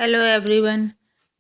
Hello everyone.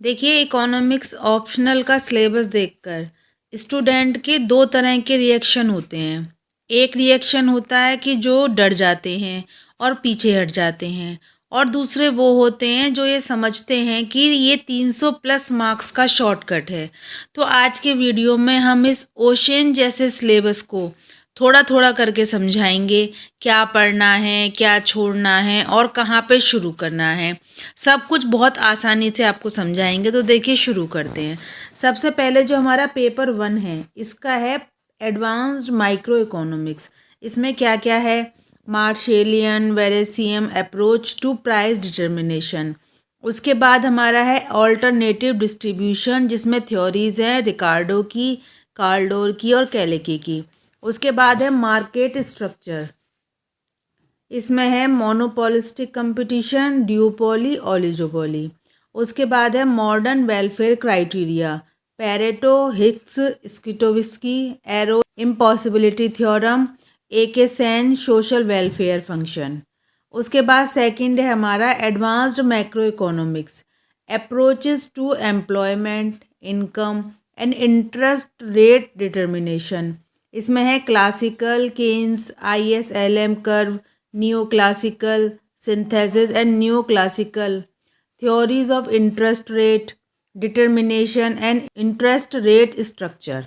देखिए, economics optional का syllabus देखकर स्टूडेंट के दो तरह के रिएक्शन होते हैं। एक रिएक्शन होता है कि जो डर जाते हैं और पीछे हट जाते हैं, और दूसरे वो होते हैं जो ये समझते हैं कि ये 300 प्लस मार्क्स का शॉर्टकट है। तो आज के वीडियो में हम इस ओशन जैसे सिलेबस को थोड़ा थोड़ा करके समझाएंगे, क्या पढ़ना है, क्या छोड़ना है और कहाँ पे शुरू करना है। सब कुछ बहुत आसानी से आपको समझाएंगे। तो देखिए, शुरू करते हैं। सबसे पहले जो हमारा पेपर 1 है, इसका है एडवांस्ड माइक्रो इकोनॉमिक्स। इसमें क्या क्या है? मार्शेलियन वेरेसियम अप्रोच टू प्राइस डिटर्मिनेशन। उसके बाद हमारा है ऑल्टरनेटिव डिस्ट्रीब्यूशन, जिसमें थ्योरीज हैं रिकार्डो की, कार्लडोर की और कैलेकी की। उसके बाद है मार्केट स्ट्रक्चर। इसमें है मोनोपोलिस्टिक कंपटीशन, ड्यूपोली, ओलिगोपोली। उसके बाद है modern welfare criteria, Pareto, Hicks, Scitovsky, Arrow, impossibility theorem, A K Sen, social welfare function. उसके बाद सेकंड है हमारा advanced macro economics, approaches to employment, income and interest rate determination. इसमें है classical, Keynes, ISLM curve, neoclassical synthesis and neoclassical theories of interest rate determination and interest rate structure।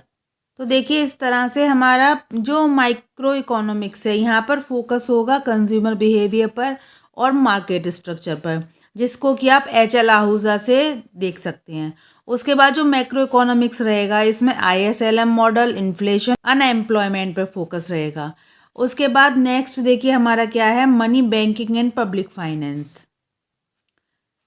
तो देखिए, इस तरह से हमारा जो माइक्रो इकोनॉमिक्स है, यहाँ पर फोकस होगा कंज्यूमर बिहेवियर पर और मार्केट स्ट्रक्चर पर, जिसको कि आप HL आहूजा से देख सकते हैं। उसके बाद जो मैक्रो इकोनॉमिक्स रहेगा, इसमें ISLM मॉडल, इन्फ्लेशन, अनएम्प्लॉयमेंट पर फोकस रहेगा। उसके बाद नेक्स्ट देखिए हमारा क्या है, money banking and public finance.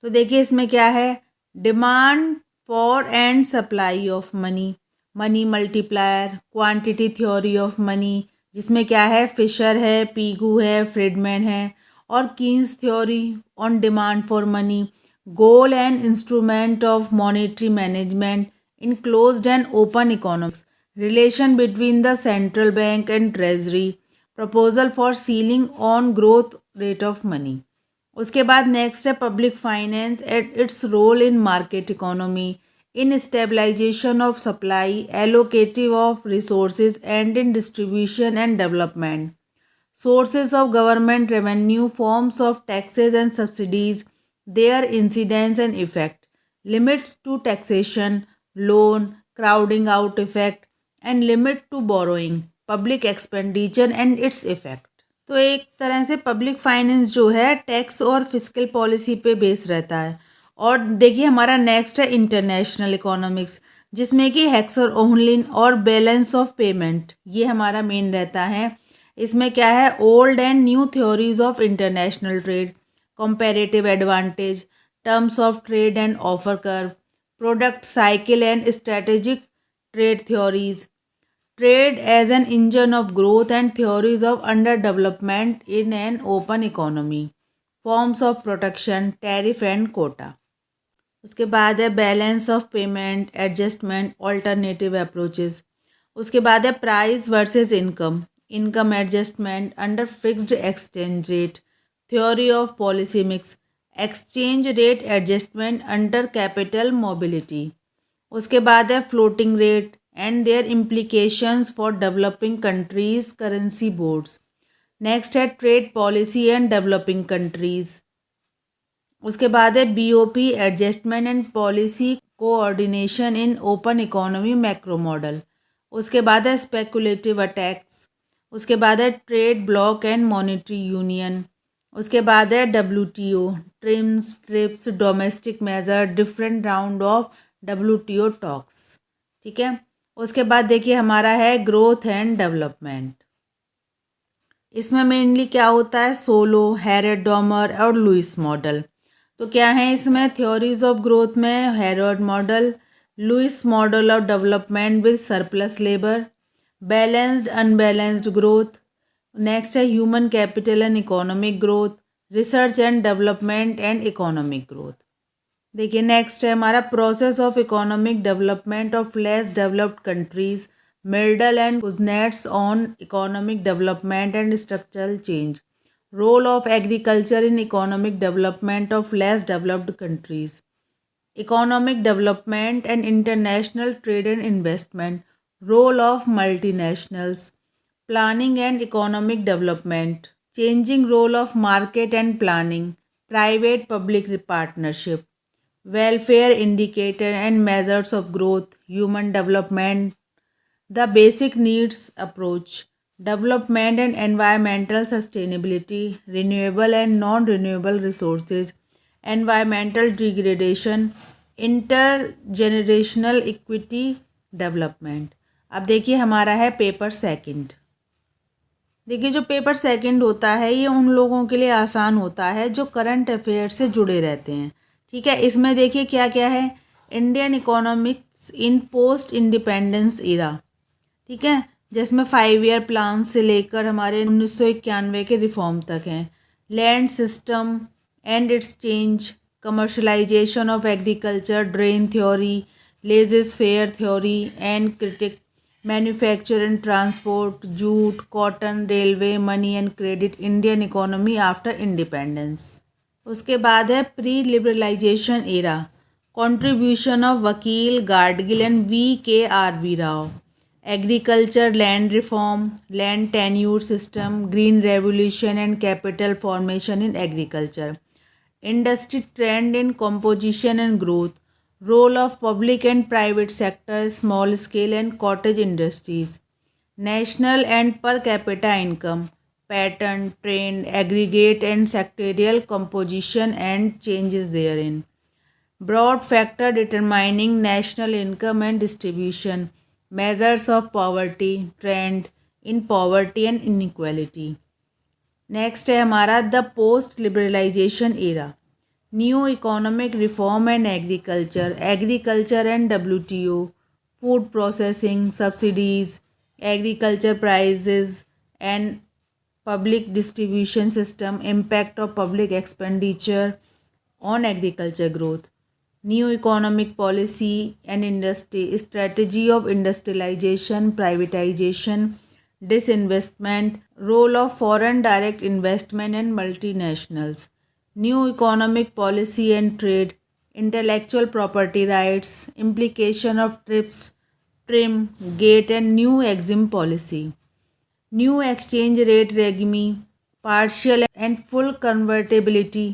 तो देखिए इसमें क्या है, demand for and supply of money, money multiplier, quantity theory of money, जिसमें क्या है, फिशर है, पीगू है, फ्रिडमैन है, और Keynes theory on demand for money, goal and instrument of monetary management in closed and open economics, relation between the central bank and treasury, proposal for ceiling on growth rate of money. उसके बाद next है public finance at its role in market economy, in stabilisation of supply, allocative of resources and in distribution and development, sources of government revenue, forms of taxes and subsidies, their incidence and effect, limits to taxation, loan, crowding out effect, and limit to borrowing, public expenditure and its effect। तो एक तरह से public finance जो है tax और physical policy पे base रहता है। और देखिए हमारा नेक्स्ट है इंटरनेशनल इकोनॉमिक्स, जिसमें कि हेक्सर ओहलिन और बैलेंस ऑफ पेमेंट ये हमारा मेन रहता है। इसमें क्या है, old and new theories of international trade, comparative advantage, terms of trade and offer curve, product cycle and strategic trade theories, trade as an engine of growth and theories of underdevelopment in an open economy, forms of protection, tariff and quota। उसके बाद है balance of payment, adjustment, alternative approaches. उसके बाद है price versus income, income adjustment under fixed exchange rate, theory of policy mix, exchange rate adjustment under capital mobility. उसके बाद है floating rate and their implications for developing countries currency boards. Next है trade policy and developing countries. उसके बाद है BOP, adjustment and policy coordination in open economy macro model. उसके बाद है स्पेकुलेटिव अटैक्स। उसके बाद है trade bloc and monetary union. उसके बाद है WTO, TRIMS, TRIPS, domestic measure, different round of WTO talks. ठीक है। उसके बाद देखिए हमारा है ग्रोथ एंड डेवलपमेंट। इसमें मेनली क्या होता है, सोलो, हैरेड डॉमर और लुइस मॉडल। तो क्या है इसमें, थ्योरीज ऑफ ग्रोथ में Harrod model, Lewis model of development with surplus labour, balanced unbalanced growth. Next है human capital and economic growth, research and development and economic growth. देखिए next है हमारा process of economic development of less developed countries, Myrdal and Kuznets on economic development and structural change, role of agriculture in economic development of less developed countries, economic development and international trade and investment, role of multinationals, planning and economic development, changing role of market and planning, private public partnership, welfare indicator and measures of growth, human development, the basic needs approach, development and environmental sustainability, renewable and non-renewable resources, environmental degradation, intergenerational equity development. अब देखिए हमारा है paper second. देखिए जो paper second होता है ये उन लोगों के लिए आसान होता है जो करंट अफेयर से जुड़े रहते हैं। ठीक है, इसमें देखिए क्या क्या है, इंडियन इकोनॉमिक्स इन पोस्ट इंडिपेंडेंस इरा। ठीक है, जिसमें 5 ईयर प्लान से लेकर हमारे 1991 के रिफॉर्म तक हैं। Land system and its change, commercialisation of agriculture, drain theory, laissez faire theory and critique, manufacture and transport, jute, cotton, railway, money and credit, Indian economy after independence. उसके बाद है pre liberalisation era, contribution of Vakil, Gadgil and VKRV Rao, agriculture land reform, land tenure system, green revolution and capital formation in agriculture, industry trend in composition and growth, role of public and private sector, small scale and cottage industries, national and per capita income, pattern, trend, aggregate and sectorial composition and changes therein, broad factor determining national income and distribution, measures of poverty, trend in poverty and inequality. Next है हमारा the post liberalisation era, new economic reform and agriculture, agriculture and WTO, food processing, subsidies, agriculture prices and public distribution system, impact of public expenditure on agriculture growth, new economic policy and industry, strategy of industrialisation, privatisation, disinvestment, role of foreign direct investment and multinationals, new economic policy and trade, intellectual property rights, implication of TRIPS, TRIM, GATE and new EXIM policy, new exchange rate regime, partial and full convertibility,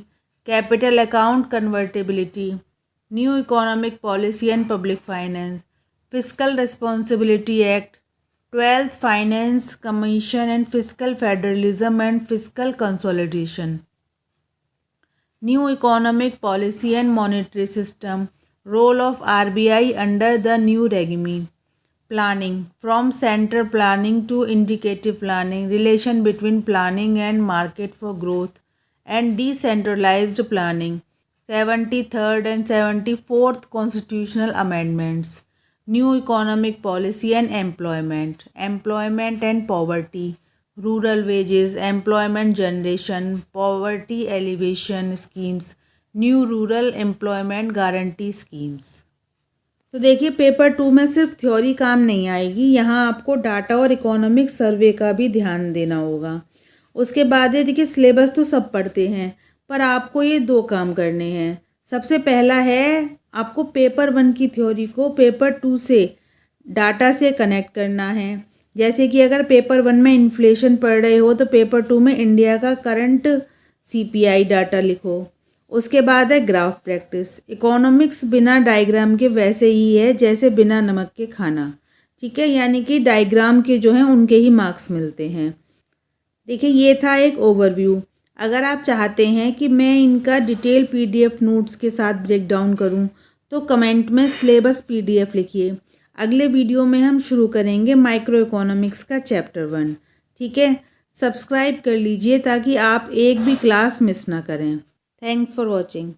capital account convertibility, new economic policy and public finance, Fiscal Responsibility Act, 12th Finance Commission and Fiscal Federalism and Fiscal Consolidation, new economic policy and monetary system, role of RBI under the new regime, planning, from center planning to indicative planning, relation between planning and market for growth, and decentralized planning, 73rd and 74th constitutional amendments, new economic policy and employment, employment and poverty, rural wages, employment generation, poverty alleviation schemes, new rural employment guarantee schemes। तो देखिए paper 2 में सिर्फ theory काम नहीं आएगी, यहाँ आपको data और इकोनॉमिक सर्वे का भी ध्यान देना होगा। उसके बाद ये देखिए सिलेबस तो सब पढ़ते हैं पर आपको ये 2 काम करने हैं। सबसे पहला है आपको पेपर 1 की थ्योरी को पेपर 2 से डाटा से कनेक्ट करना है। जैसे कि अगर पेपर 1 में इन्फ्लेशन पढ़ रहे हो तो पेपर 2 में इंडिया का करंट CPI डाटा लिखो। उसके बाद है ग्राफ प्रैक्टिस। इकोनॉमिक्स बिना डायग्राम के वैसे ही है जैसे बिना नमक के खाना, ठीक है, यानी कि डायग्राम के जो हैं उनके ही मार्क्स मिलते हैं। देखिए ये था एक ओवरव्यू। अगर आप चाहते हैं कि मैं इनका डिटेल PDF नोट्स के साथ ब्रेक डाउन करूँ तो कमेंट में सिलेबस PDF लिखिए। अगले वीडियो में हम शुरू करेंगे माइक्रो इकोनॉमिक्स का चैप्टर 1, ठीक है। सब्सक्राइब कर लीजिए ताकि आप एक भी क्लास मिस ना करें। Thanks for watching.